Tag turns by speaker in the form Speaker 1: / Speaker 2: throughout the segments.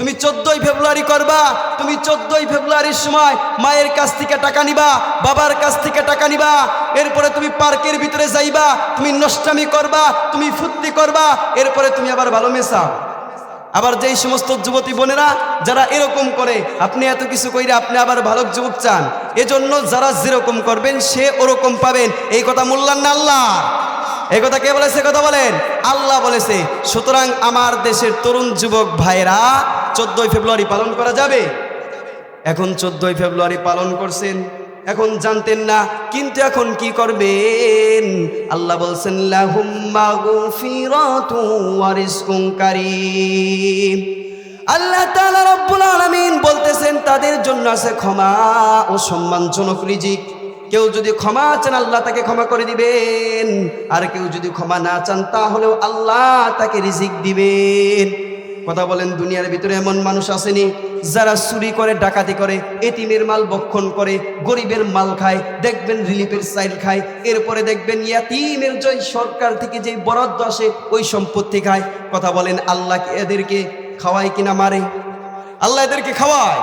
Speaker 1: তুমি 14ই ফেব্রুয়ারি করবা, তুমি 14ই ফেব্রুয়ারির সময় মায়ের কাছ থেকে টাকা নিবা, বাবার কাছ থেকে টাকা নিবা, এরপরে তুমি পার্কের ভিতরে যাইবা, তুমি নষ্টামি করবা, তুমি ফুর্তি করবা, এরপরে তুমি আবার ভালো মেশা। আবার যেই সমস্ত যুবতী বোনেরা যারা এরকম করে, আপনি এত কিছু কইরা আপনি আবার ভালো যুবক চান, এজন্য যারা যেরকম করবেন সে ওরকম পাবেন। এই কথা মোল্লার না আল্লাহ? এই কথা কে বলেছে? কথা বলেন, আল্লাহ বলেছে। সুতরাং আমার দেশের তরুণ যুবক ভাইরা 14ই ফেব্রুয়ারি পালন করা যাবে। এখন 14ই ফেব্রুয়ারি পালন করছেন, এখন জানতেন না, কিন্তু এখন কি করবেন? আল্লাহ বলছেন লাহুম মাগফিরাতু ওয়া রিজকুন কারীম। আল্লাহ তাআলা রব্বুল আলামিন বলতেছেন তাদের জন্য আছে ক্ষমা ও সম্মানজনক রিজিক। কেউ যদি ক্ষমা চান আল্লাহ তাকে ক্ষমা করে দিবেন, আর কেউ যদি ক্ষমা না চান তাহলেও আল্লাহ তাকে রিজিক দিবেন। কথা বলেন, দুনিয়ার ভিতরে এমন মানুষ আসেনি যারা চুরি করে, ডাকাতি করে, এতিমের মাল ভক্ষণ করে, গরিবের মাল খায়, দেখবেন রিলিফের চাইল খায়, এরপরে দেখবেন ইয়াতিমের যে সরকার থেকে যে বরাদ্দ আসে ওই সম্পত্তি খায়। কথা বলেন, আল্লাহ এদেরকে খাওয়ায় কিনা মারে? আল্লাহ এদেরকে খাওয়ায়।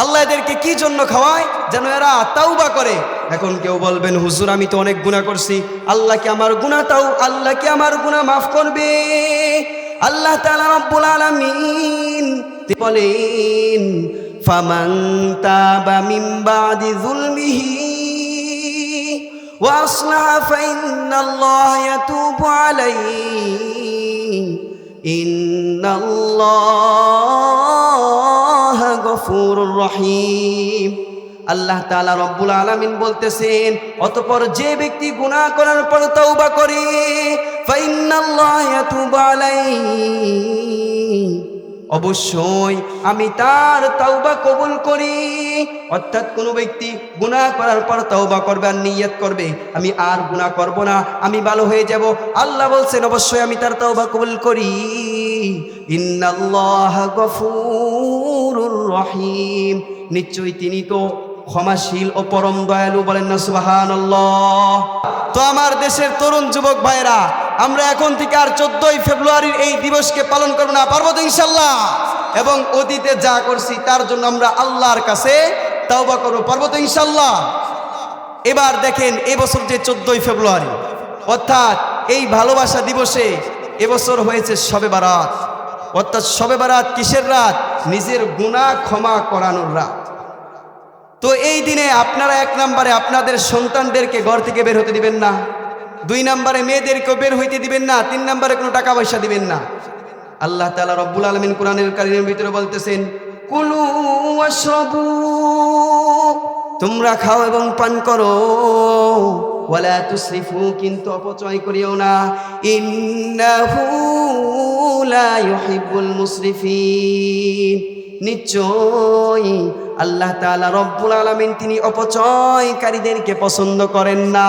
Speaker 1: আল্লাহ এদেরকে কি জন্য খাওয়ায়? যেন এরা তাওবা করে। এখন কেউ বলবেন হুজুর আমি তো অনেক গুনাহ করছি, আল্লাহ কি আমার গুনাহ আল্লাহ কি আমার গুনাহ মাফ করবে? আল্লাহ তাআলা রব্বুল আলামিন বলেন ফামান তাবা মিন বাদি যুলমিহি ওয়া আসলাহা ফাইন্নাল্লাহা ইয়াতুবু আলাইহি ইন্নাল্লাহা গফুরুর রহিম। আল্লাহ তাআলা রব্বুল আলামিন বলতেছেন, অতঃপর যে ব্যক্তি গুনাহ করার পর তওবা করে ফাইন্নাল্লাহা ইয়াতুবু আলাইহি, অবশ্যই আমি তার তওবা কবুল করি। অর্থাৎ কোনো ব্যক্তি গুনাহ করার পর তওবা করবে আর নিয়ত করবে আমি আর গুনাহ করব না, আমি ভালো হয়ে যাব, আল্লাহ বলছেন অবশ্যই আমি তার তওবা কবুল করি। ইন্নাল্লাহা গফুরুর রহিম, নিশ্চয়ই তিনি তো ক্ষমাশীল ও পরম দয়ালু। বলেন না সুবহানাল্লাহ। তো আমার দেশের তরুণ যুবক ভাইরা, আমরা এখন থেকে আর 14ই ফেব্রুয়ারির এই দিবসকে পালন করব না, পারবো তো ইনশাআল্লাহ? এবং অতীতে যা করছি তার জন্য আমরা আল্লাহর কাছে তওবা করব, পারবো তো ইনশাআল্লাহ? এবার দেখেন, এবছর যে 14ই ফেব্রুয়ারি অর্থাৎ এই ভালোবাসা দিবসে এবছর হয়েছে শবে বারাত। অর্থাৎ শবে বারাত কিসের রাত? নিজের গুনাহ ক্ষমা করানোর রাত। তো এই দিনে আপনারা 1 নম্বরে আপনাদের সন্তানদেরকে ঘর থেকে বের হতে দিবেন না, 2 নম্বরে মেয়েদেরকেও বের হইতে দিবেন না, 3 নম্বরে কোনো টাকা পয়সা দিবেন না। আল্লাহ তাআলা রব্বুল আলামিন কোরআনুল কারীমের ভিতরে বলতেছেন কুলু ওয়াশরাবু, তোমরা খাও এবং পান করো, ওয়ালা তুসরিফু, কিন্তু অপচয় করিও না, ইন্নাহু লা ইউহিব্বুল মুসরিফিন, নিশ্চয় আল্লাহ তাআলা রব্বুল আলামিন তিনি অপচয়কারীদেরকে পছন্দ করেন না।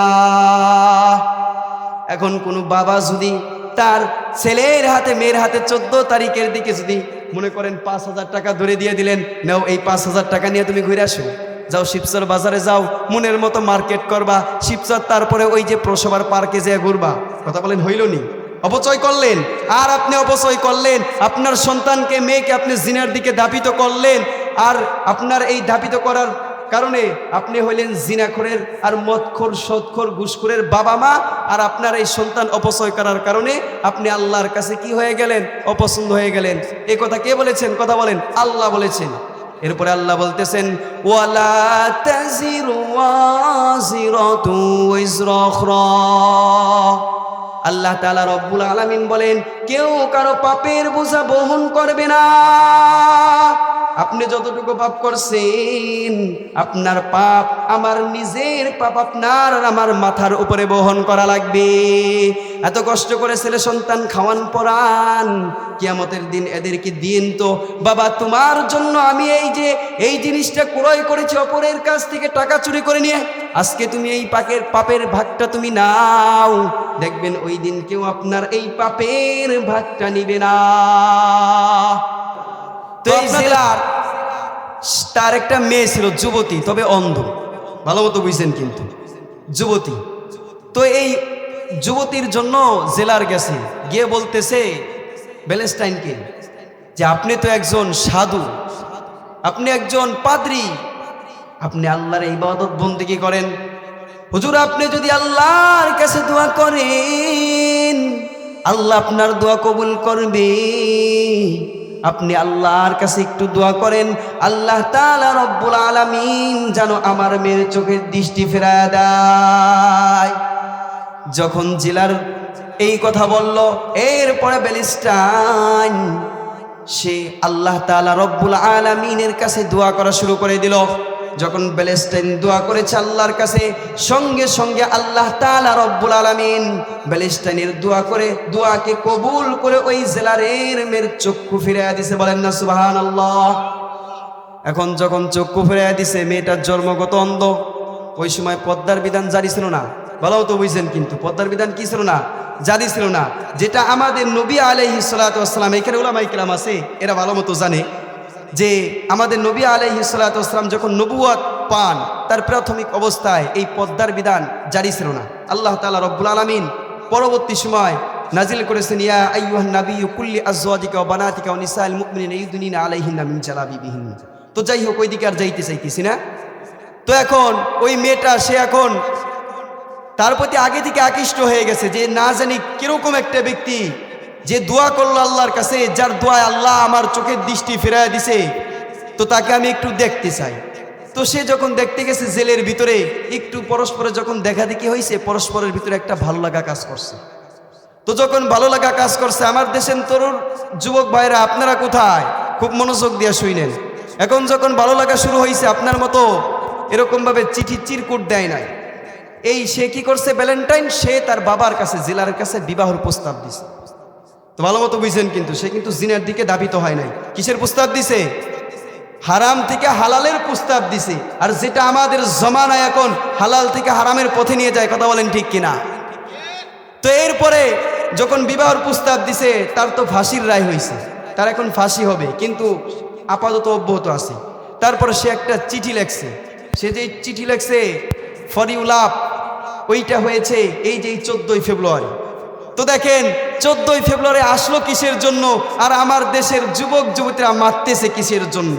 Speaker 1: এখন কোনো বাবা যদি তার ছেলের হাতে মেয়ের হাতে 14 তারিখের দিকে যদি মনে করেন 5,000 টাকা ধরে দিয়ে দিলেন, নাও এই 5,000 টাকা নিয়ে তুমি ঘুরে আসো, যাও শিবচর বাজারে যাও, মনের মতো মার্কেট করবা শিবচর, তারপরে ওই যে প্রসবার পার্কে যেয়ে ঘুরবা। কথা বলেন, হইল নি? অপচয় করলেন। আর আপনি অপচয় করলেন, আপনার সন্তানকে মেয়েকে আপনি জিনার দিকে ধাবিত করলেন, আর আপনার এই ধাবিত করার কারণে আপনি হইলেন জিনাখোরের আর মদখোর, সদখোর, ঘুষখোরের বাবা মা, আর আপনার এই সন্তান অপচয় করার কারণে আপনি আল্লাহর কাছে কি হয়ে গেলেন? অপছন্দ হয়ে গেলেন। এই কথা কে বলেছেন? কথা বলেন, আল্লাহ বলেছেন। এরপরে আল্লাহ বলতেছেন ওয়ালা তাজিরু ওয়াজিরাতু ওয়িজরা উখরা। আল্লাহ তাআলা রব্বুল আলামিন বলেন কেউ কারো পাপের বোঝা বহন করবে না। আপনি যতটুকু পাপ করছেন, আপনার পাপ আমার নিজের পাপ আপনার আর আমার মাথার উপরে বহন করা লাগবে। এত কষ্ট করে ছেলে সন্তান খাওয়ান পরান, কিয়ামতের দিন এদেরকে দিন তো বাবা তোমার জন্য আমি এই জিনিসটা ক্রয় করেছি অপরের কাছ থেকে টাকা চুরি করে নিয়ে, আজকে তুমি এই পাপের ভাগটা তুমি নাও। দেখবেন ওই দিন কেউ আপনার এই পাপের ভাগটা নিবে না। তো এই জেলার তার একটা মেয়ে ছিল যুবতী, তবে অন্ধ, ভালো মতো বুঝছেন কিন্তু যুবতী। তো এই যুবতীর জন্য জেলার গেছে, গিয়ে বলতেছে ব্যালেস্টাইনকে যে আপনি তো একজন সাধু, আপনি একজন পাদ্রী, আপনি আল্লাহর ইবাদত বন্দেগী করেন। হুজুর আপনি যদি আল্লাহর কাছে দোয়া করেন, আল্লাহ আপনার দোয়া কবুল করবে। আপনি আল্লাহর কাছে একটু দোয়া করেন, আল্লাহ তাআলা রব্বুল আলামিন যেন আমার মেয়ের চোখের দৃষ্টি ফেরায় দেয়। যখন জেলার এই কথা বলল, এরপরে ব্যালিস্টাইন সে আল্লাহ তাআলা রব্বুল আলামিনের কাছে দোয়া করা শুরু করে দিল। যখন ব্যালিস্টাইন দোয়া করেছে আল্লাহর কাছে, সঙ্গে সঙ্গে আল্লাহ তাআলা রব্বুল আলামিন ব্যালিস্টাইনের দোয়াকে কবুল করে ওই জেলারের মেয়ের চক্ষু ফিরিয়ে দিছে। বলেন না সুবহানাল্লাহ। এখন যখন চক্ষু ফিরিয়ে দিছে, মেয়েটার জন্মগত অন্ধ। ওই সময় পর্দার বিধান জারি ছিল না, ভালো তো বুঝছেন, কিন্তু পর্দার বিধান কি ছিল না? জারি ছিল না। যেটা আমাদের নবী আলাইহিস সালাতু ওয়াস সালাম, এখানে উলামায়ে কেরাম আছে, এরা ভালো মতো জানে যে আমাদের নবী আলাইহিস সালাতু ওয়াস সালাম যখন নবুয়ত পান, তার প্রাথমিক অবস্থায় এই পর্দার বিধান জারি ছিল না। আল্লাহ তাআলা রব্বুল আলামিন পরবর্তী সময় নাজিল করেছেন, ইয়া আইয়ুহান নাবিয়্যু কুল্লি আজওয়াজিকা ওয়া বানাতিকা ওয়া নিসাইল মুমিনিনা ইউদনিনা আলাইহিন্না মিন জালাবিবিহিন্না। তো যাই হোক, ওই দিকে আর যাইতে চাইতেছি না। তো এখন ওই মেয়েটা, সে এখন তার প্রতি আগে থেকে আকৃষ্ট হয়ে গেছে যে না জানি কিরকম একটা ব্যক্তি যে দোয়া করলো আল্লাহর কাছে, যার দোয়ায় আল্লাহ আমার চোখের দৃষ্টি ফেরায় দিছে, তো তাকে আমি একটু দেখতে চাই। তো সে যখন দেখতে গেছে জেলের ভিতরে, একটু পরস্পরে যখন দেখা দেখি হয়েছে, পরস্পরের ভিতরে একটা ভালো লাগা কাজ করছে। তো যখন ভালো লাগা কাজ করছে, আমার দেশের তরুণ যুবক ভাইরা আপনারা কোথায়, খুব মনোযোগ দিয়ে শুনেন। এখন যখন ভালো লাগা শুরু হয়েছে, আপনার মতো এরকমভাবে চিঠি চিরকুট দেয় নাই। এই সে কি করছে, ভ্যালেন্টাইন সে তার বাবার কাছে, জেলার কাছে বিবাহর প্রস্তাব দিছে। তো ভালো মতো বুঝছেন, কিন্তু সে কিন্তু জিনার দিকে ধাবিত হয় নাই। কিসের প্রস্তাব দিছে? হারাম থেকে হালালের প্রস্তাব দিছে। আর যেটা আমাদের জমানায় এখন হালাল থেকে হারামের পথে নিয়ে যায়, কথা বলেন ঠিক কিনা? তো এরপরে যখন বিবাহর প্রস্তাব দিছে, তার তো ফাঁসির রায় হয়েছে, তার এখন ফাঁসি হবে, কিন্তু আপাতত অব্যাহত আছে। তারপরে সে একটা চিঠি লেখছে। সে যে চিঠি লেখছে ফর ইউ লাভ, ওইটা হয়েছে এই যে 14ই ফেব্রুয়ারি। তো দেখেন 14ই ফেব্রুয়ারি আসলো কিসের জন্য, আর আমার দেশের যুবক যুবতীরা মারতেছে কিসের জন্য?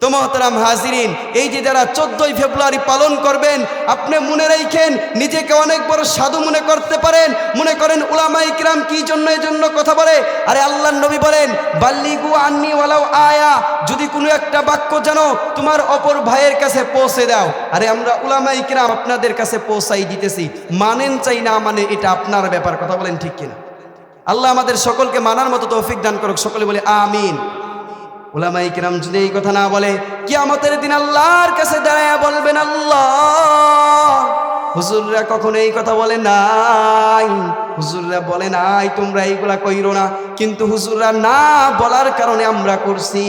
Speaker 1: তো মহতারাম হাজিরিন, এই যে যারা 14ই ফেব্রুয়ারি পালন করবেন, আপনি মনে রাখেন, নিজেকে অনেক বড় সাধু মনে করতে পারেন, মনে করেন উলামায়ে কিরাম কি জন্য এই জন্য কথা বলে। আরে আল্লাহর নবী বলেন, বাল্লিগু আন্নি ওয়ালাউ আয়া, যদি কোনো একটা বাক্য জানো তোমার অপর ভাইয়ের কাছে পৌঁছে দাও। আরে আমরা উলামায়ে কিরাম আপনাদের কাছে পৌঁছাই দিতেছি, মানেন চাই না মানে এটা আপনার ব্যাপার, কথা বলেন ঠিক কিনা? আল্লাহ আমাদের সকলকে মানার মতো তৌফিক দান করুক, সকলে বলে আমিন। উলামায়ে কিরাম যদি এই কথা না বলে, কিয়ামতের দিন আল্লাহর কাছে দাঁড়ায়া বলবেন, আল্লাহ হুজুররা কখনো এই কথা বলে নাই, হুজুররা বলে নাই তোমরা এইগুলা কইরো না, কিন্তু হুজুররা না বলার কারণে আমরা করছি।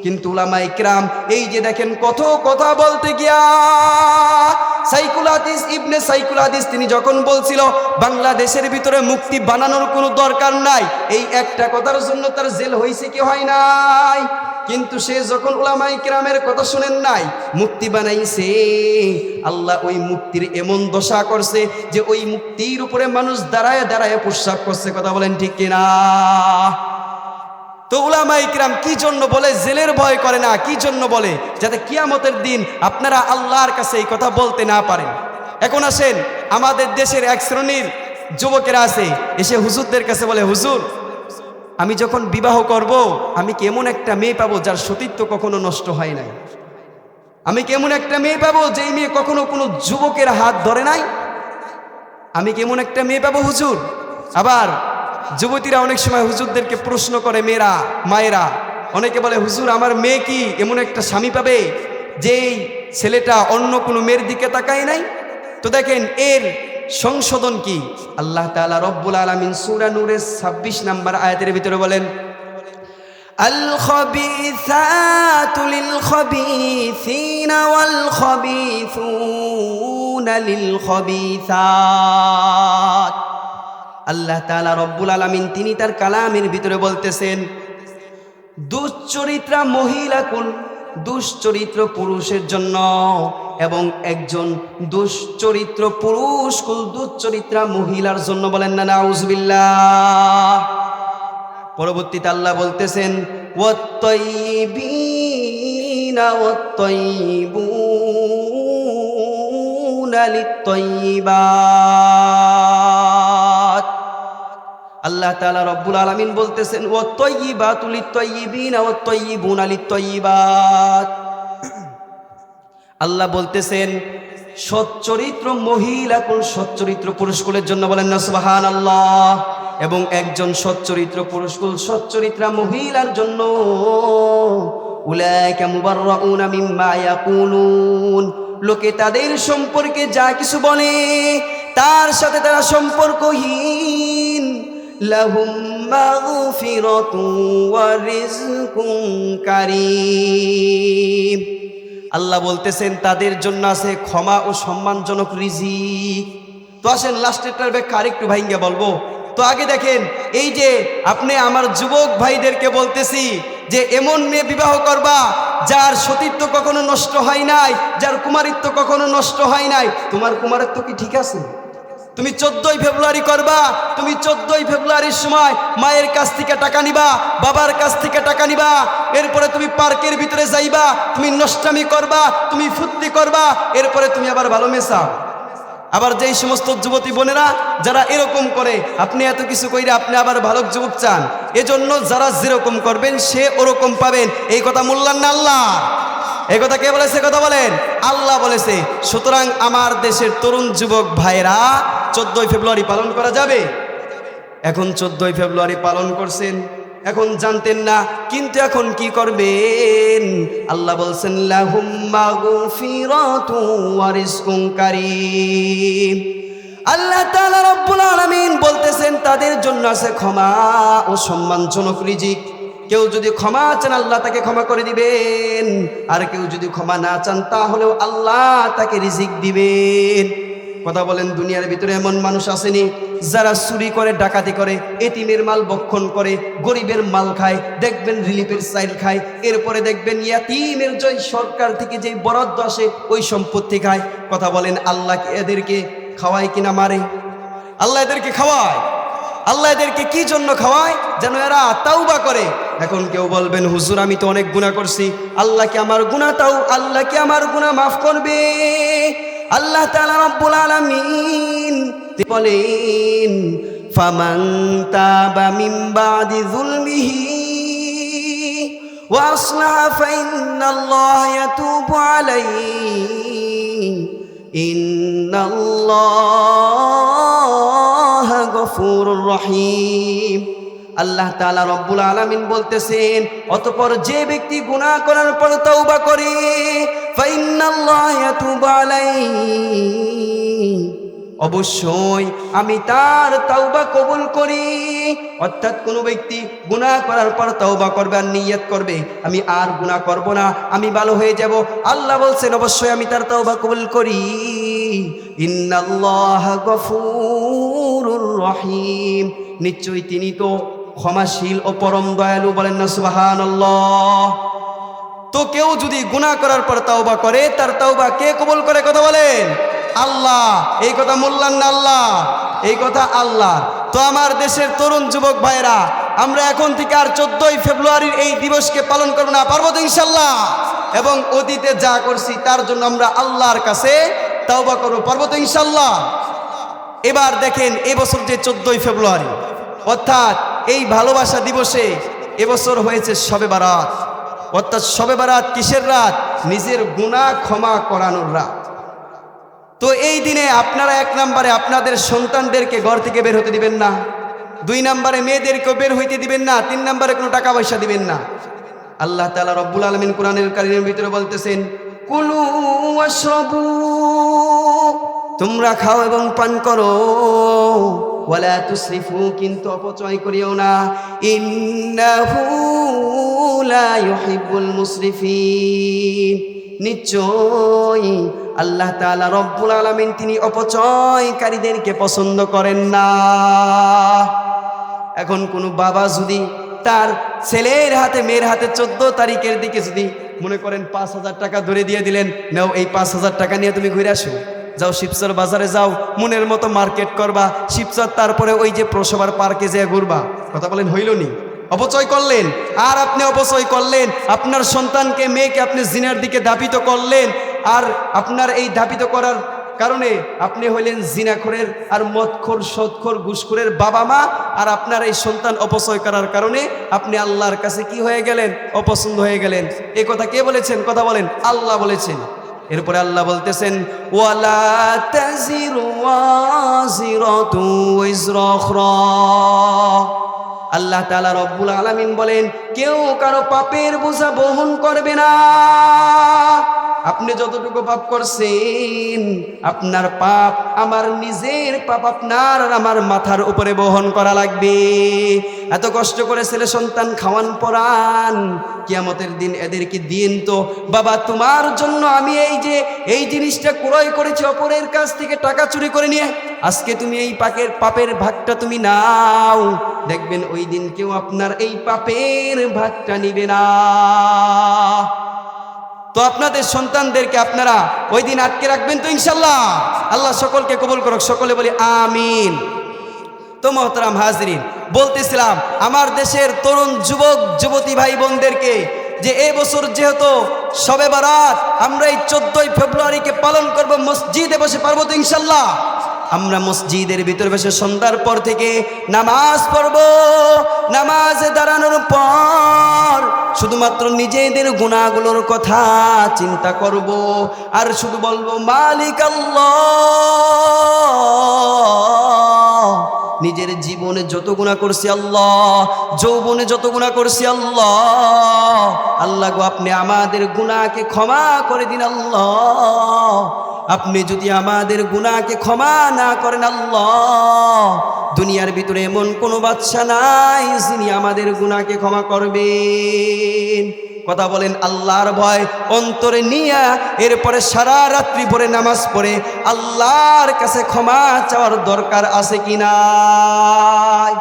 Speaker 1: কিন্তু উলামায়ে কিরাম এই যে দেখেন কত কথা বলতে গিয়া, সাইকুল হাদিস ইবনে সাইকুল হাদিস তিনি যখন বলছিল বাংলাদেশের ভিতরে মুক্তি বানানোর কোনো দরকার নাই, এই একটা কথার জন্য তার জেল হয়েছে কি হয় নাই? কিন্তু সে যখন উলামায়ে কিরামের কথা শুনেন নাই, মুক্তি বানাইছে, আল্লাহ ওই মুক্তির এমন দশা করছে যে ওই মুক্তির উপরে মানুষ দাঁড়ায় দাঁড়ায় প্রস্রাব করছে, কথা বলেন ঠিক কিনা? তো উলামায়ে কিরাম কি জন্য বলে জেলের ভয় করে না? কি জন্য বলে? যাতে কিয়ামতের দিন আপনারা আল্লাহর কাছে এই কথা বলতে না পারেন। এখন আসেন, আমাদের দেশের এক শ্রেণীর যুবকেরা আছে, এসে হুজুরদের কাছে বলে, হুজুর আমি যখন বিবাহ করব, আমি কেমন একটা মেয়ে পাবো যার সতীত্ব কখনো নষ্ট হয় নাই? আমি কেমন একটা মেয়ে পাবো যেই মেয়ে কখনো কোনো যুবকের হাত ধরে নাই? আমি কেমন একটা মেয়ে পাবো হুজুর? আবার যুবতীরা অনেক সময় হুজুরদেরকে প্রশ্ন করে, মেয়েরা মায়েরা অনেকে বলে, হুজুর আমার মেয়ে কি এমন একটা স্বামী পাবে যেই ছেলেটা অন্য কোনো মেয়ের দিকে তাকায় নাই? তো দেখেন এর সংশোধন কি? আল্লাহ তাআলা রব্বুল আলামিন সূরা নূরের 26 নম্বর আয়াতের ভিতরে বলেন, আল খাবিসাতু লিল খাবিসিনা ওয়াল খাবিসুনা লিল খাবিসাত। আল্লাহ তাআলা রব্বুল আলামিন তিনি তার কালামের ভিতরে বলতেছেন, দুশ্চরিত্রা মহিলা কোন দুশ্চরিত্র পুরুষের জন্য, এবং একজন দুশ্চরিত্র পুরুষ কুল দুশ্চরিত্রা মহিলার জন্য। বলেন না নাউজুবিল্লাহ। পরবর্তীতে আল্লাহ বলতেছেন ওয়াত-তাইয়িবিনা ওয়াত-তাইয়িবুনা লিত-তাইয়িবাত। আল্লাহ তাআলা রব্বুল আলামিন বলতেছেন ওয়াত-তাইয়িবাতু লিত-তাইয়িবিনা ওয়াত-তাইয়িবুনা লিত-তাইয়িবাত। আল্লাহ বলতেছেন সৎ চরিত্র মহিলা কোন সৎ চরিত্র পুরুষকুলের জন্য বলেন না সুবহানাল্লাহ, এবং একজন সৎ চরিত্র পুরুষকুল সৎ চরিত্রা মহিলার জন্য উলাইকা মুবাররাউনা মিম্মা ইয়াকুলুন, লোকে তাদের সম্পর্কে যা কিছু বলে তার সাথে তারা সম্পর্কহীন। লাহুম মাগফিরাতুন ওয়া রিজকুন কারীম। আল্লাহ বলতেছেন তাদের জন্য আছে ক্ষমা ও সম্মানজনক রিজিক। তো আসেন লাস্টেরটার ব্যাখ্যা আরেকটু ভাইঙ্গা বলবো। তো আগে দেখেন, এই যে আপনি আমার যুবক ভাইদেরকে বলতেছি যে এমন মেয়ে বিবাহ করবা যার সতীত্ব কখনো নষ্ট হয় নাই, যার কুমারিত্ব কখনো নষ্ট হয় নাই। তোমার কুমারিত্ব কি ঠিক আছে? তুমি 14ই ফেব্রুয়ারি করবা, তুমি 14ই ফেব্রুয়ারির সময় মায়ের কাছ থেকে টাকা নিবা, বাবার কাছ থেকে টাকা নিবা, এরপরে তুমি পার্কের ভিতরে যাইবা, তুমি নষ্টামি করবা, তুমি ফুর্তি করবা, এরপরে তুমি আবার ভালো মেশাও। আবার যেই সমস্ত যুবতী বোনেরা যারা এরকম করে, আপনি এত কিছু কইরে আপনি আবার ভালো যুবক চান, এজন্য যারা যেরকম করবেন সে ওরকম পাবেন। এই কথা মোল্লার না আল্লাহ? এই কথা কে বলেছে? কথা বলেন, আল্লাহ বলেছে। সুতরাং আমার দেশের তরুণ যুবক ভাইরা 14ই ফেব্রুয়ারি পালন করা যাবে। এখন 14ই ফেব্রুয়ারি পালন করছেন, এখন জানতেন না, কিন্তু এখন কি করবেন? আল্লাহ বলছেন লাহুম মাগফিরাতুন ওয়া রিজকুন কারীম। আল্লাহ তাআলা রব্বুল আলামিন বলতেছেন তাদের জন্য আছে ক্ষমা ও সম্মানজনক রিজিক। কেউ যদি ক্ষমা চান আল্লাহ তাকে ক্ষমা করে দিবেন, আর কেউ যদি ক্ষমা না চান তাহলেও আল্লাহ তাকে রিজিক দিবেন। কথা বলেন, দুনিয়ার ভিতরে এমন মানুষ আসেনি যারা চুরি করে, ডাকাতি করে, এতিমের মাল ভক্ষণ করে, গরিবের মাল খায়, দেখবেন রিলিফের চাইল খায়, এরপরে দেখবেন ইয়াতিমের জয় সরকার থেকে যে বরাদ্দ আসে ওই সম্পত্তি খায়। কথা বলেন, আল্লাহ এদেরকে খাওয়ায় কিনা মারে? আল্লাহ এদেরকে খাওয়ায়। আল্লাহ এদেরকে কি জন্য খাওয়ায়? যেন এরা তাওবা করে। এখন কেউ বলবেন হুজুর আমি তো অনেক গুনাহ করছি, আল্লাহ কি আমার গুনাহ আল্লাহ কি আমার গুনাহ মাফ করবে? আল্লাহ তাআলা রব্বুল আলামিন বলেন ফামান তাবা মিন বাদি যুলমিহি ওয়া আসলাহা ফাইন্নাল্লাহা ইয়াতুবু আলাইহি ইন্নাল্লাহা গফুরুর রহিম। আল্লাহ তাআলা রব্বুল আলামিন বলতেছেন অতঃপর যে ব্যক্তি গুনাহ করার পর তওবা করে ফাইন্নাল্লাহা ইয়াতুবু আলাইহি, অবশ্যই আমি তার তওবা কবুল করি। অর্থাৎ কোনো ব্যক্তি গুনাহ করার পর তওবা করবে আর নিয়ত করবে আমি আর গুনাহ করব না, আমি ভালো হয়ে যাব, আল্লাহ বলছেন অবশ্যই আমি তার তওবা কবুল করি। ইন্নাল্লাহা গফুরুর রহিম, নিশ্চয়ই তিনি তো ক্ষমাশীল ও পরম দয়ালু। বলেন না সুবহানাল্লাহ। তো কেউ যদি গুনাহ করার পর তওবা করে তার তওবা কে কবুল করে? কথা বলেন, আল্লাহ। এই কথা মোল্লার না আল্লাহ? এই কথা আল্লাহ। তো আমার দেশের তরুণ যুবক ভাইরা, আমরা এখন থেকে আর 14ই ফেব্রুয়ারির এই দিবসকে পালন করব না, পারবো তো ইনশাল্লাহ? এবং অতীতে যা করছি তার জন্য আমরা আল্লাহর কাছে তওবা করব, পারবো তো ইনশাল্লাহ? এবার দেখেন এবছর যে 14ই ফেব্রুয়ারি অর্থাৎ এই ভালোবাসা দিবসে এবছর হয়েছে শবে বারাত। অর্থাৎ শবে বারাত কিসের রাত? নিজের গুনাহ ক্ষমা করানোর রাত। তো এই দিনে আপনারা 1 নম্বরে আপনাদের সন্তানদেরকে ঘর থেকে বের হতে দিবেন না, 2 নম্বরে মেয়েদেরকেও বের হইতে দিবেন না, 3 নম্বরে কোনো টাকা পয়সা দিবেন না। আল্লাহ তাআলা রব্বুল আলামিন কোরআনের কারীমের ভিতরে বলতেছেন কুলু ওয়াশরাবু, তোমরা খাও এবং পান করো, ওয়ালা তুসরিফু, কিন্তু অপচয় করিও না, ইন্নাহু লা ইউহিব্বুল মুসরিফিন, নিশ্চয় আল্লাহ তাআলা রব্বুল আলামিন তিনি অপচয়কারীদেরকে পছন্দ করেন না। এখন কোনো বাবা যদি তার ছেলের হাতে মেয়ের হাতে 14 তারিখের দিকে যদি মনে করেন 5,000 টাকা ধরে দিয়ে দিলেন, নাও এই 5,000 টাকা নিয়ে তুমি ঘুরে আসো, যাও শিবচর বাজারে যাও, মনের মতো মার্কেট করবা শিবচর, তারপরে ওই যে প্রসবার পার্কে যেয়ে ঘুরবা। কথা বলেন হইল নি? অপচয় করলেন। আর আপনি অপচয় করলেন, আপনার সন্তানকে মেয়েকে আপনি জিনার দিকে ধাবিত করলেন। আর আপনার এই ধাবিত করার কারণে আপনি হইলেন জিনাখোরের আর মদখোর, সদখোর, ঘুষখোরের বাবা মা। আর আপনার এই সন্তান অপচয় করার কারণে আপনি আল্লাহর কাছে কি হয়ে গেলেন? অপছন্দ হয়ে গেলেন। এই কথা কে বলেছেন? কথা বলেন, আল্লাহ বলেছেন। এরপরে আল্লাহ বলতেছেন, ওয়ালা তাজিরু ওয়াজিরাতু ওয়িজরা উখরা। আল্লাহ তাআলা রব্বুল আলামিন বলেন, কেউ কারো পাপের বোঝা বহন করবে না। আপনি যতটুকু পাপ করছেন, আপনার পাপ আমার নিজের পাপ আপনার আর আমার মাথার উপরে বহন করা লাগবে। এত কষ্ট করে ছেলে সন্তান খাওয়ান পরান, কিয়ামতের দিন এদেরকে দিন তো, বাবা তোমার জন্য আমি এই জিনিসটা ক্রয় করেছি অপরের কাছ থেকে টাকা চুরি করে নিয়ে, আজকে তুমি এই পাপের ভাগটা তুমি নাও। দেখবেন ওই দিন কেউ আপনার এই পাপের ভাগটা নিবে না। তো আপনাদের সন্তানদেরকে আপনারা ওই দিন আটকে রাখবেন তো ইনশাল্লাহ? আল্লাহ সকলকে কবুল করুক, সকলে বলি আমিন। তো মোহতারাম হাজরিন, বলতেছিলাম আমার দেশের তরুণ যুবক যুবতী ভাই বোনদেরকে যে এই বছর যেহেতু শবে বারাত, আমরা এই 14ই ফেব্রুয়ারিকে পালন করব, মসজিদে বসে পারবো তো ইনশাল্লাহ? আমরা মসজিদের ভিতরে বসে সন্ধ্যার পর থেকে নামাজ পড়ব। নামাজে দাঁড়ানোর পর শুধুমাত্র নিজেদের গুনাহগুলোর কথা চিন্তা করব আর শুধু বলবো মালিক আল্লাহ। নিজের জীবনে যত গুনাহ করছি আল্লাহ, যৌবনে যত গুনাহ করছি আল্লাহ, আল্লাহ গো আপনি আমাদের গুনাহকে ক্ষমা করে দিন আল্লাহ। আপনি যদি আমাদের গুনাহকে ক্ষমা না করেন আল্লাহ, দুনিয়ার ভিতরে এমন কোনো বাদশা নাই যিনি আমাদের গুনাহকে ক্ষমা করবেন। কথা বলেন, আল্লাহর ভয় অন্তরে নিয়া এরপরে সারা রাত্রি ভরে নামাজ পড়ে আল্লাহর কাছে ক্ষমা চাওয়ার দরকার আছে কি নাই?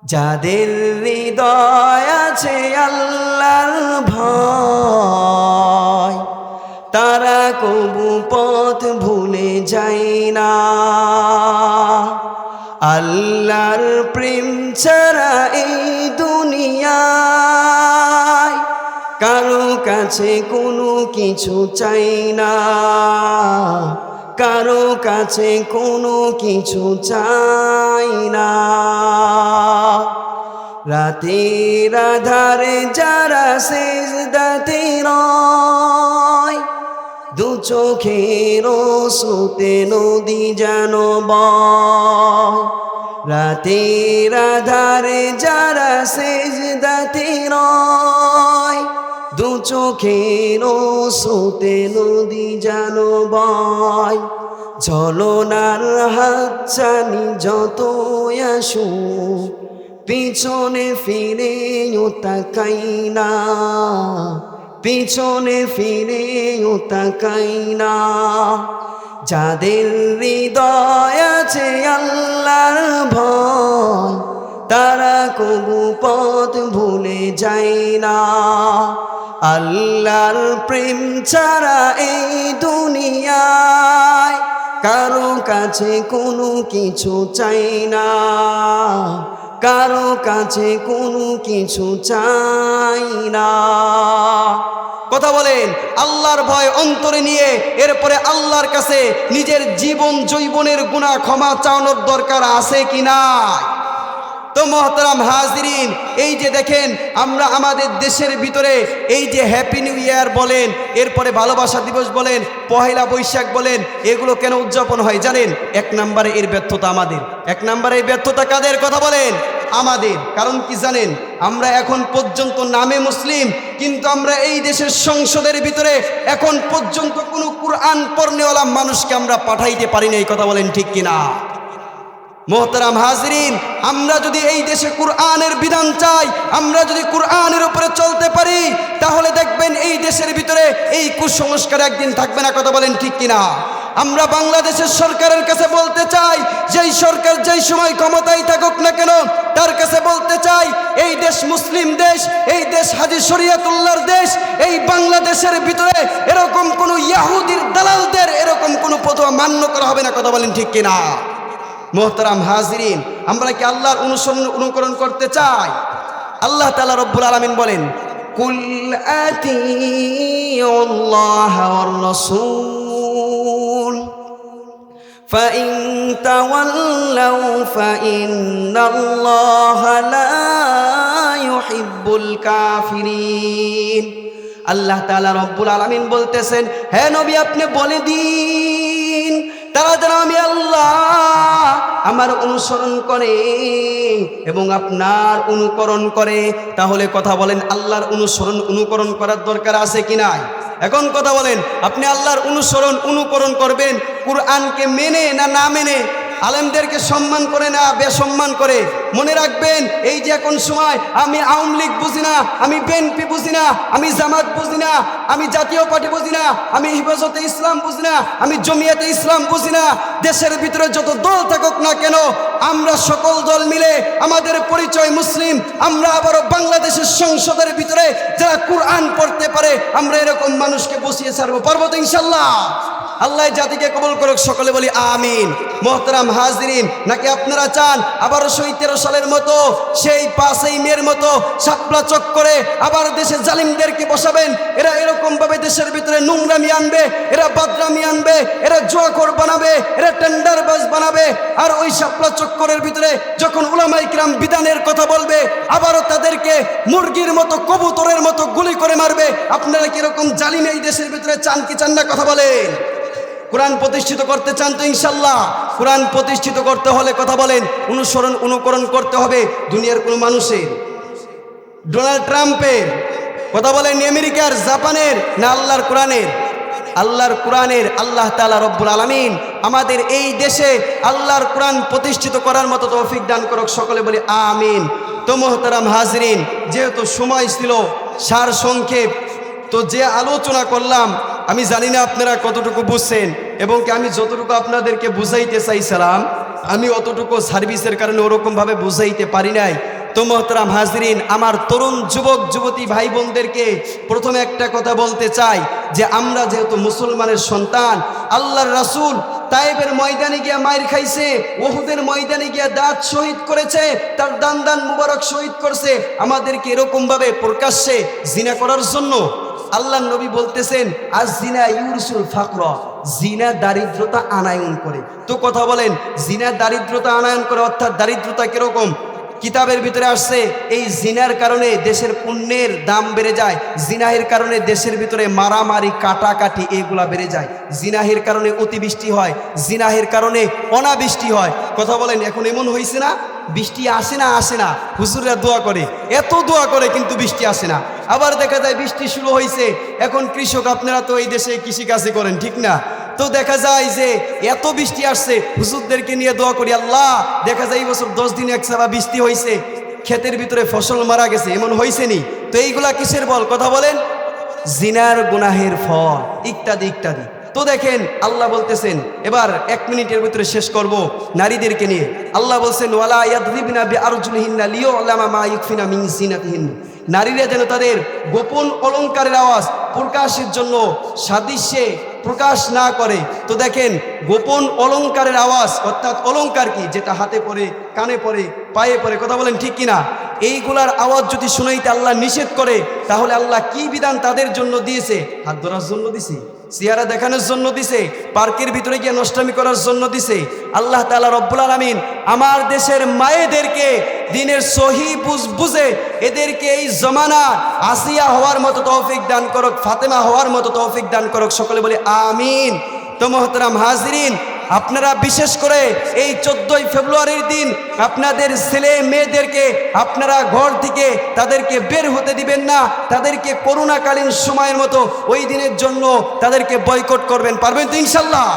Speaker 1: যাদের হৃদয় আছে আল্লাহর ভয়, তারা কবু পথ ভুলে যায় না। আল্লাহর প্রেম ছাড়া এই দুনিয়ায় কারো কাছে কোনো কিছু চাই না, কারো কাছে কোনো কিছু চাই না। রাতের আধারে যারা সিজদাতে রয়, দু চোখের স্রোতে নদী যেন বয়। রাতের আধারে যারা সিজদাতে রয়, দু চোখের স্রোতে নদী যেন বয়। ঝলনার হাতছানি যত আসুক, পিছনে ফিরেও তাকাই না, পিছনে ফিরেও তাকাই না। যাদের হৃদয় আছে আল্লাহর ভয়, তারা কবু পথ ভুলে যায় না। আল্লাহর প্রেম ছাড়া এই দুনিয়ায় কারো কাছে কোনো কিছু চাই না, কারো কাছে কোনো কিছু চাই না। কথা বলেন, আল্লাহর ভয় অন্তরে নিয়ে এরপরে আল্লাহর কাছে নিজের জীবন যৌবনের গুনাহ ক্ষমা চাওয়ানোর দরকার আছে কি না? তো মোহতারাম হাজরিন, এই যে দেখেন আমরা আমাদের দেশের ভিতরে এই যে হ্যাপি নিউ ইয়ার বলেন, এরপরে ভালোবাসা দিবস বলেন, পহেলা বৈশাখ বলেন, এগুলো কেন উদযাপন হয় জানেন? এক নম্বরে এর ব্যর্থতা আমাদের। এক নম্বরে এই ব্যর্থতা কাদের? কথা বলেন, আমাদের। কারণ কি জানেন? আমরা এখন পর্যন্ত নামে মুসলিম, কিন্তু আমরা এই দেশের সংসদের ভিতরে এখন পর্যন্ত কোনো কুরআন পড়নেওয়ালা মানুষকে আমরা পাঠাইতে পারি না। এই কথা বলেন ঠিক কিনা? মোহতারাম হাজরিন, আমরা যদি এই দেশে কুরআনের বিধান চাই, আমরা যদি কুরআনের উপরে চলতে পারি, তাহলে দেখবেন এই দেশের ভিতরে এই কুসংস্কার একদিন থাকবে না। কথা বলেন ঠিক কিনা? আমরা বাংলাদেশের সরকারের কাছে বলতে চাই, যেই সরকার যেই সময় ক্ষমতায় থাকুক না কেন, তার কাছে বলতে চাই, এই দেশ মুসলিম দেশ, এই দেশ হাজী শরীয়তুল্লাহর দেশ। এই বাংলাদেশের ভিতরে এরকম কোনো ইহুদির দালালদের এরকম কোনো ফতোয়া মান্য করা হবে না। কথা বলেন ঠিক কিনা? মোহতারাম হাজরিন, আমরা কি আল্লাহর অনুকরণ করতে চাই? আল্লাহ তাআলা রব্বুল আলামিন বলেন, কুল আতিউল্লাহ ওয়ার রাসূল ফাইন তাওয়াল্লাউ ফাইন্নাল্লাহা লা ইউহিব্বুল কাফিরিন। আল্লাহ তাআলা রব্বুল আলামিন বলতেছেন, হে নবী আপনি বলে দিন তারা যেন আমি আল্লাহ আমার অনুসরণ করে এবং আপনার অনুকরণ করে। তাহলে কথা বলেন, আল্লাহর অনুকরণ করার দরকার আছে কি নাই? এখন কথা বলেন, আপনি আল্লাহর অনুকরণ করবেন কুরআনকে মেনে না মেনে? আলেমদেরকে সম্মান করে না বেসম্মান করে? মনে রাখবেন, এই যে এখন সময় আমি আওয়ামী লীগ বুঝি না, আমি বিএনপি বুঝি না, আমি জামাত বুঝি না, আমি জাতীয় পার্টি বুঝি না, আমি হেফাজতে ইসলাম বুঝি না, আমি জমিয়াতে ইসলাম বুঝি না। দেশের ভিতরে যত দল থাকুক না কেন, আমরা সকল দল মিলে আমাদের পরিচয় মুসলিম। আমরা আবারও বাংলাদেশের সংসদের ভিতরে যারা কুরআন পড়তে পারে, আমরা এরকম মানুষকে বসিয়ে ছাড়বো। পারবো তো ইনশাল্লাহ? আল্লাহ জাতিকে কবুল করুক, সকলে বলি আমিন। মোহতারাম হাজরিন, নাকি আপনারা চান আবারও 13 সালের মতো, সেই 5ই মের মতো শাপলা চক্করে আবার দেশে জালিমদেরকে বসাবেন? এরা এরকম ভাবে দেশের ভিতরে নোংরামি আনবে, এরা বাদরামি আনবে, এরা জুয়াখোর বানাবে, এরা টেন্ডারবাজ বানাবে। আর ওই শাপলা চক্করের ভিতরে যখন উলামায়ে কিরাম বিধানের কথা বলবে, আবারও তাদেরকে মুরগির মতো কবুতরের মতো গুলি করে মারবে। আপনারা কিরকম জালিম এই দেশের ভিতরে চান কি চান না? কথা বলেন। কোরআন প্রতিষ্ঠিত করতে চান তো ইনশাল্লাহ? কোরআন প্রতিষ্ঠিত করতে হলে কথা বলেন, অনুকরণ করতে হবে দুনিয়ার কোনো মানুষের? ডোনাল্ড ট্রাম্পের? কথা বলেন, আমেরিকার, জাপানের, না আল্লাহর কোরআনের? আল্লাহর কোরআনের। আল্লাহ তাআলা রব্বুল আলামিন আমাদের এই দেশে আল্লাহর কোরআন প্রতিষ্ঠিত করার মতো তৌফিক দান করুক, সকলে বলি আমিন। তো মোহতারাম হাজরিন, যেহেতু সময় ছিল সার সংক্ষেপ, তো যে আলোচনা করলাম আমি জানি না আপনারা কতটুকু বুঝছেন, এবং কি আমি যতটুকু আপনাদেরকে বুঝাইতে চাইছিলাম আমি অতটুকু সার্ভিসের কারণে ওরকমভাবে বুঝাইতে পারি নাই। তো মোহতারাম হাজরিন, আমার তরুণ যুবক যুবতী ভাই বোনদেরকে প্রথমে একটা কথা বলতে চাই যে আমরা যেহেতু মুসলমানের সন্তান, আল্লাহর রাসূল তায়েবের ময়দানে গিয়া মাইর খাইছে, উহুদের ময়দানে গিয়া দাঁত শহীদ করেছে, তার দান মুবারক শহীদ করছে। আমাদেরকে এরকমভাবে প্রকাশ্যে জিনা করার জন্য আল্লাহ নবী বলতেছেন, আজ জিনা ইউরসুল ফাকর, জিনা দারিদ্রতা আনায়ন করে। তো কথা বলেন, জিনা দারিদ্রতা আনায়ন করে, অর্থাৎ দারিদ্রতা কিরকম? কিতাবের ভিতরে আসছে এই জিনার কারণে দেশের পুণ্যের দাম বেড়ে যায়, জিনাহের কারণে দেশের ভিতরে মারামারি কাটাকাটি এগুলা বেড়ে যায়, জিনাহের কারণে অতিবৃষ্টি হয়, জিনাহের কারণে অনাবৃষ্টি হয়। কথা বলেন, এখন এমন হয়েছে না বৃষ্টি আসে না, হুজুররা দোয়া করে, এত দোয়া করে কিন্তু বৃষ্টি আসে না। আবার দেখা যায় বৃষ্টি শুরু হয়েছে, এখন কৃষক, আপনারা তো এই দেশে কৃষিকাজে করেন ঠিক না? তো দেখা যায় যে এত বৃষ্টি আসছে, হুজুরদেরকে নিয়ে দোয়া করি, আল্লাহ দেখা যায় এই বছর 10 দিন একসাথে বৃষ্টি হয়েছে, ক্ষেতের ভিতরে ফসল মারা গেছে, এমন হয়েছে নি? তো এইগুলা কিসের বল? কথা বলেন, জিনার গুনাহের ফল, ইত্যাদি ইত্যাদি। তো দেখেন আল্লাহ বলতেছেন, এবার 1 মিনিটের ভিতরে শেষ করব, নারীদেরকে নিয়ে আল্লাহ বলছেন, ওয়ালা ইয়াদরিবনা বিআরজুলিহিন্না লিয়ুলামা মা ইউখফিনা মিন জিনাতিহিন্না। নারীরা যেন তাদের গোপন অলংকারের আওয়াজ প্রকাশের জন্য সাদৃশ্যে প্রকাশ না করে। তো দেখেন, গোপন অলংকারের আওয়াজ অর্থাৎ অলংকার কি? যেটা হাতে পরে, কানে পরে, পায়ে পরে। কথা বলেন ঠিক কিনা? এইগুলার আওয়াজ যদি শুনাইতে আল্লাহ নিষেধ করে, তাহলে আল্লাহ কি বিধান তাদের জন্য দিয়েছে? হাত ধরার জন্য দিছে, চেহারা দেখানোর জন্য দিছে, পার্কের ভিতরে গিয়ে নষ্টামি করার জন্য দিছে। আল্লাহ তাআলা রব্বুল আলামিন আমার দেশের মায়েদেরকে দিনের সহি বুঝে এদেরকে এই জমানা আসিয়া হওয়ার মতো তৌফিক দান করুক, ফাতেমা হওয়ার মতো তৌফিক দান করুক, সকলে বলে আমিন। তো মোহতারাম হাজরিন, আপনারা বিশেষ করে এই 14ই ফেব্রুয়ারির দিন আপনাদের ছেলে মেয়েদেরকে আপনারা ঘর থেকে তাদেরকে বের হতে দিবেন না, তাদেরকে করোনাকালীন সময়ের মতো ওই দিনের জন্য তাদেরকে বয়কট করবেন। পারবেন তো ইনশাল্লাহ?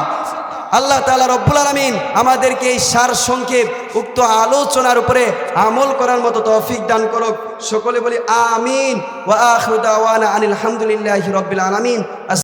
Speaker 1: আল্লাহ তাআলা রব্বুল আলামিন আমাদেরকে এই সার সংক্ষেপ উক্ত আলোচনার উপরে আমল করার মতো তৌফিক দান করুক, সকলে বলি আমিন। ওয়া আখিরু দাওয়ানা আনিল হামদুলিল্লাহি রাব্বিল আলামিন।